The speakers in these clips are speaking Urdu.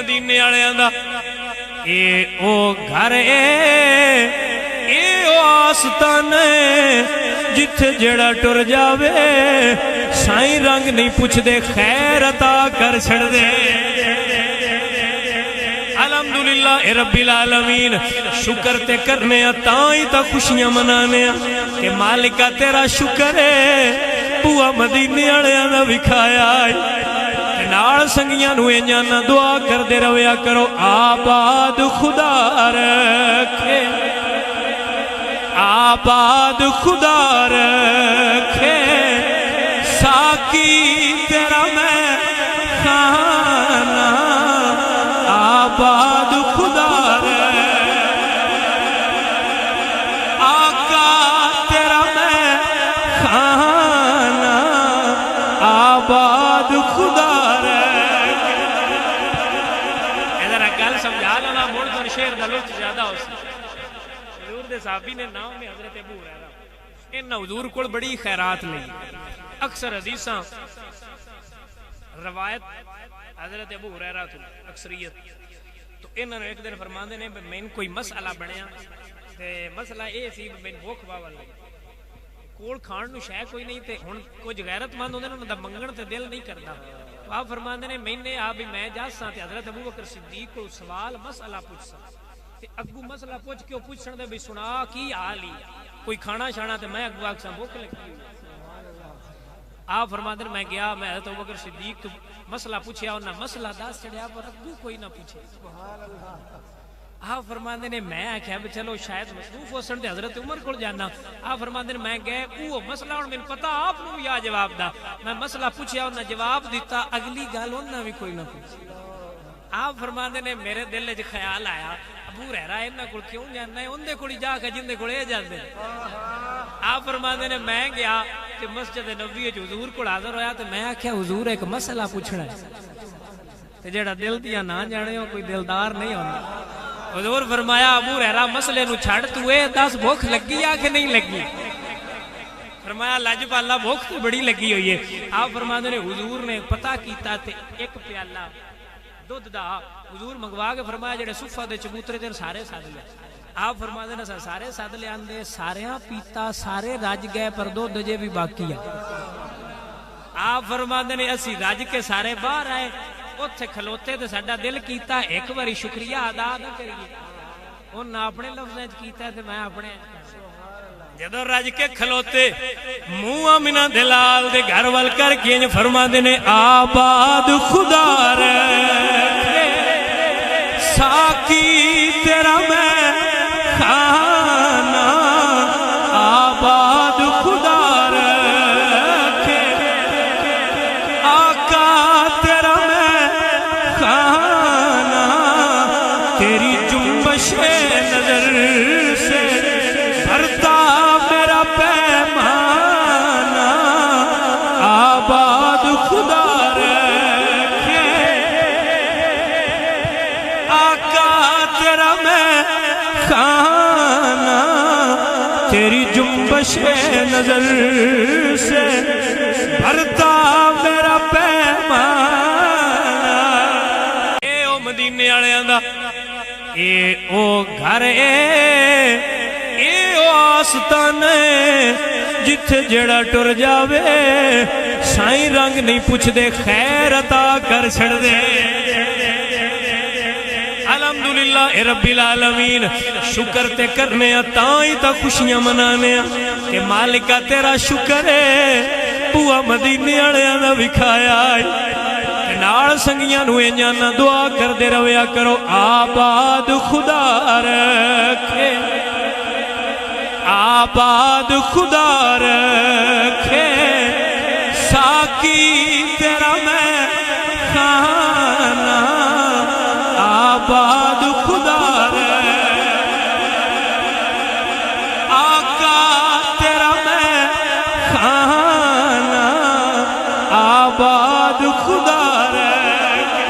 مدینے والےاں دا اے او گھر اے او آستان جتھے جڑا ٹر جاوے سائیں رنگ نہیں پوچھ دے خیر عطا کر چھڑ دے الحمدللہ اے رب العالمین شکر تے کرنے تائیں تا خوشیاں منانے کہ مالکہ تیرا شکر ہے بوا مدینے والےاں دا وکھایا ہے نال سنگیاں نو انجاں نہ دعا کر دے رویا کرو آباد خدا رکھے آباد خدا رکھے ساکی تیرا میں خانہ آباد خدا رکھے آقا تیرا میں خانہ آباد خدا رکھے ادھر گل سمجھا لانا موڑ پر شیر دا لطف زیادہ ہو سی حضور دے صحابی نے نام میں حضرت ابو ہریرہ ان حضور کو بڑی خیرات لئی اکثر حدیثاں روایت حضرت ابو ہریرہ تو اکثریت تو انہوں نے ایک دن فرماندے نے میں کوئی مسئلہ بنیا تے مسئلہ اے سی میں بھوک باوا لگی کول کھان نو شے کوئی نہیں تے ہن کچھ غیرت مند ہوندے انہاں دا منگن تے دل نہیں کردا تو آپ فرماندے نے میں نے بھی میں جاساں تے حضرت ابو بکر صدیق کو سوال مسئلہ پوچھساں تے اگو مسئلہ پوچھ کے پوچھن دے بھی سنا کی حال ہی کوئی کھانا شانا تے میں اگو آکساں بھوک لگی آپ فرماندے میں گیا میں حضرت ابو بکر صدیق مسئلہ پوچھیا انہاں مسئلہ دس چڑھیا پر اگو کوئی نہ پوچھے سبحان اللہ آپ فرماندے نے میں آکھیا بھی چلو شاید مصروف ہو سن تے حضرت عمر کول جانا آپ فرماندے نے میں گئے او مسئلہ ہن مینوں پتہ آپ نو بھی آ جواب دا میں مسئلہ پوچھیا انہاں جواب دیتا اگلی گل انہاں بھی کوئی نہ پوچھی آپ فرماندے نے میرے دل وچ خیال آیا ابو ہریرہ انہاں کول کیوں جانا ہے اندے کول جا کے جندے کول اے جاندے آپ فرماندے نے میں گیا کہ مسجد نبوی وچ حضور کول حاضر ہویا تے میں آکھیا حضور ایک مسئلہ پوچھنا ہے تے جڑا دل دیا نہ جانے ہو کوئی دلدار نہیں ہوندا حضور فرمایا ابو ہریرہ مسئلے نو چھڑ تو اے دس بھوک لگی آ کہ نہیں لگی فرمایا لاجپالا بھوک تو بڑی لگی ہوئی ہے آپ فرماندے نے حضور نے پتہ کیتا تے ایک پیالہ دودھ دا حضور منگوا کے فرمایا جڑے صفہ دے چبوترے تے سارے ساد لے آپ فرماندے نے سارے ساد لے آندے ساریاں پیتا سارے رج گئے پر دودھ جے بھی باقی ہے آپ فرماندے نے اسی رج کے سارے باہر آئے اوتھے کھلوتے تے ساڈا دل کیتا ایک باری شکریہ ادا نہ کریے انہاں اپنے لفظاں وچ کیتا تے میں اپنے جدوں رج کے کھلوتے منہ آمنہ دلال دے گھر ول کر کے فرماندے نے آباد خدا رکھے ساکی تیرا میں خانہ آباد خدا رکھے آقا تیرا میں خانہ تیری جنبش نظر سے بھرتا میرا پیمانہ آباد خدا رکھے آقا تیرا میں خانہ تیری جنبش نظر سے بھرتا میرا پیمانہ اے او مدینے والےاں دا اے او گھر اے او آستان جتھے جڑا ٹر جاوے سائیں رنگ نہیں پوچھ دے خیر عطا کر چھڑ دے الحمدللہ اے رب العالمین شکر تے کرنے تائیں تا خوشیاں منانے کہ مالکہ تیرا شکر ہے بوا مدینے والےاں دا وکھایا ہے نال سنگیاں نو انجاں نہ دعا کر دے رویا کرو آباد خدا رکھے آباد خدا رکھے ساکی تیرا میں خانہ آباد خدا رکھے آقا تیرا میں خانہ آباد خدا رکھے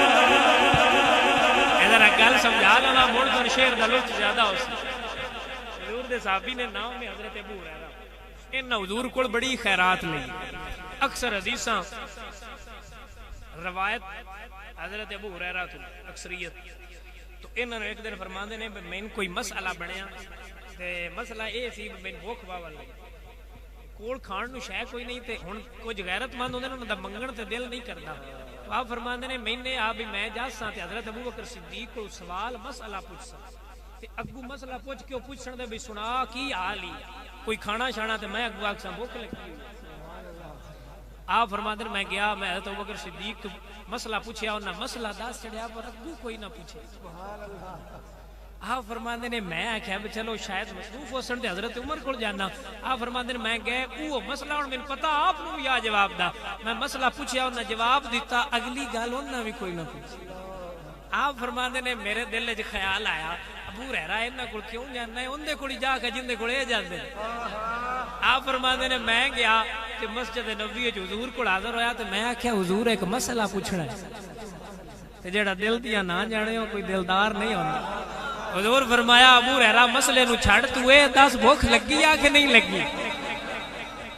ادھر گل سمجھا لانا موڑ پر شیر دا لطف زیادہ ہو سی حضور دے صحابی نے نام میں حضرت ابو ہریرہ، ان حضور کو بڑی خیرات لئی۔ اکثر حدیثاں روایت حضرت ابو ہریرہ تو اکثریت تو انہوں نے ایک دن فرماندے نے میں کوئی مسئلہ بنیا تے مسئلہ اے سی میں بھوک باول لگی کول کھان نو شے کوئی نہیں تے ہن کچھ غیرت مند ہوندے نے انہاں دا منگن تے دل نہیں کردا تو آپ فرماندے نے میں نے بھی میں جاساں تے حضرت ابو بکر صدیق کو سوال مسئلہ پوچھساں تے اگو مسئلہ پوچھ کے پوچھن دے بھی سنا کی حال ہی کوئی کھانا شانا تے میں اگو آکساں بھوک لگی آپ فرماندے میں گیا میں حضرت ابو بکر صدیق مسئلہ پوچھیا انہاں مسئلہ دس چڑھیا پر اگو کوئی نہ پوچھے سبحان اللہ آپ فرماندے نے میں آکھیا بھی چلو شاید مصروف ہو سن تے حضرت عمر کول جانا آپ فرماندے نے میں گئے او مسئلہ ہن مینوں پتہ آپ نو بھی آ جواب دا میں مسئلہ پوچھیا انہاں جواب دیتا اگلی گل انہاں بھی کوئی نہ پوچھی آپ فرماندے نے میرے دل وچ خیال آیا ابو ہریرہ انہاں کول کیوں جانا ہے اندے کول جا کے جندے کول اے جاندے آپ فرماندے نے میں گیا کہ مسجد نبوی وچ حضور کول حاضر ہویا تے میں آکھیا حضور ایک مسئلہ پوچھنا ہے تے جیڑا دل دیاں نہ جانے او کوئی دلدار نہیں ہوندا حضور فرمایا ابو ہریرہ مسئلے نو چھڑ تو اے دس بھوک لگی آ کہ نہیں لگی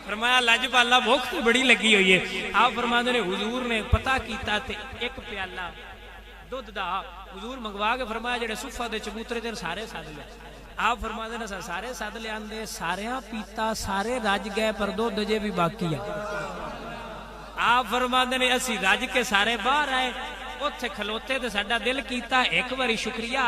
فرمایا لاجپالا بھوک تو بڑی لگی ہوئی ہے آپ فرماندے نے حضور نے پتہ کیتا تے ایک پیالہ دودھ دا حضور منگوا کے فرمایا جڑے صفہ دے چبوترے تے سارے ساد لے آپ فرماندے نے سارے ساد لے آندے ساریاں پیتا سارے رج گئے پر دودھ جے بھی باقی ہے آپ فرماندے نے اسی رج کے سارے باہر آئے اوتھے کھلوتے تے ساڈا دل کیتا ایک باری شکریہ